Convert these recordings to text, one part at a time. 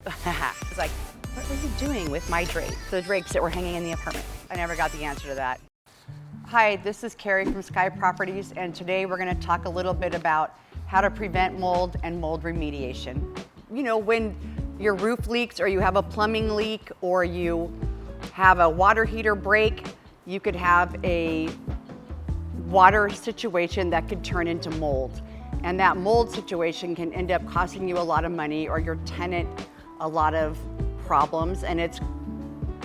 It's like, what were you doing with my drapes? The drapes that were hanging in the apartment. I never got the answer to that. Hi, this is Kari from Sky Properties, and today we're going to talk a little bit about how to prevent mold and mold remediation. You know, when your roof leaks or you have a plumbing leak or you have a water heater break, you could have a water situation that could turn into mold. And that mold situation can end up costing you a lot of money or your tenant a lot of problems, and it's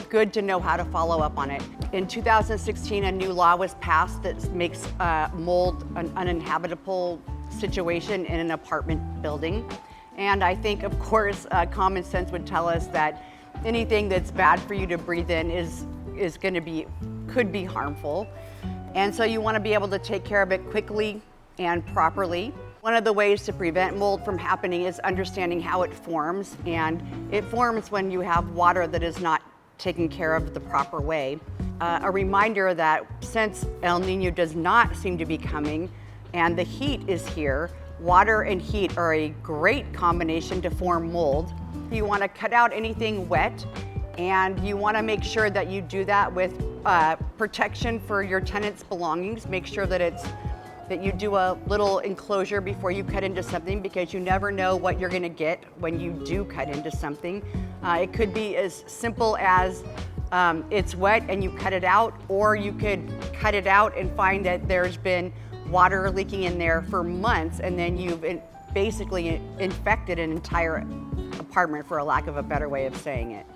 good to know how to follow up on it. In 2016, a new law was passed that makes mold an uninhabitable situation in an apartment building. And I think, of course, common sense would tell us that anything that's bad for you to breathe in could be harmful. And so you want to be able to take care of it quickly and properly. One of the ways to prevent mold from happening is understanding how it forms. And it forms when you have water that is not taken care of the proper way. A reminder that since El Nino does not seem to be coming and the heat is here, water and heat are a great combination to form mold. You want to cut out anything wet, and you want to make sure that you do that with protection for your tenant's belongings. Make sure that you do a little enclosure before you cut into something, because you never know what you're going to get when you do cut into something. It could be as simple as it's wet and you cut it out, or you could cut it out and find that there's been water leaking in there for months, and then you've basically infected an entire apartment, for a lack of a better way of saying it.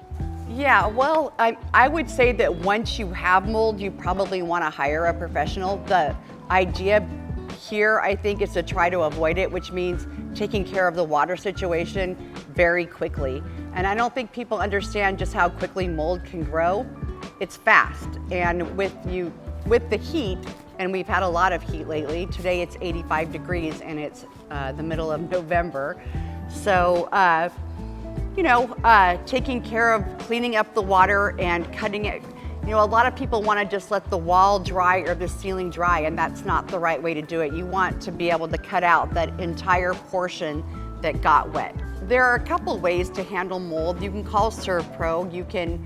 Yeah, well, I would say that once you have mold, you probably want to hire a professional. The idea here, I think, is to try to avoid it, which means taking care of the water situation very quickly. And I don't think people understand just how quickly mold can grow. It's fast, and with the heat, and we've had a lot of heat lately. Today it's 85 degrees and it's the middle of November. So, taking care of cleaning up the water and cutting it. You know, a lot of people want to just let the wall dry or the ceiling dry, and that's not the right way to do it. You want to be able to cut out that entire portion that got wet. There are a couple ways to handle mold. You can call ServPro. You can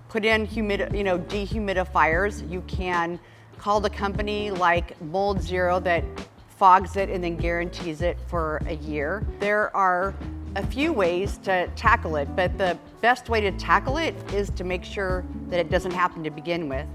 put in dehumidifiers. You can call the company like Mold Zero that fogs it and then guarantees it for a year. There are a few ways to tackle it, but the best way to tackle it is to make sure that it doesn't happen to begin with.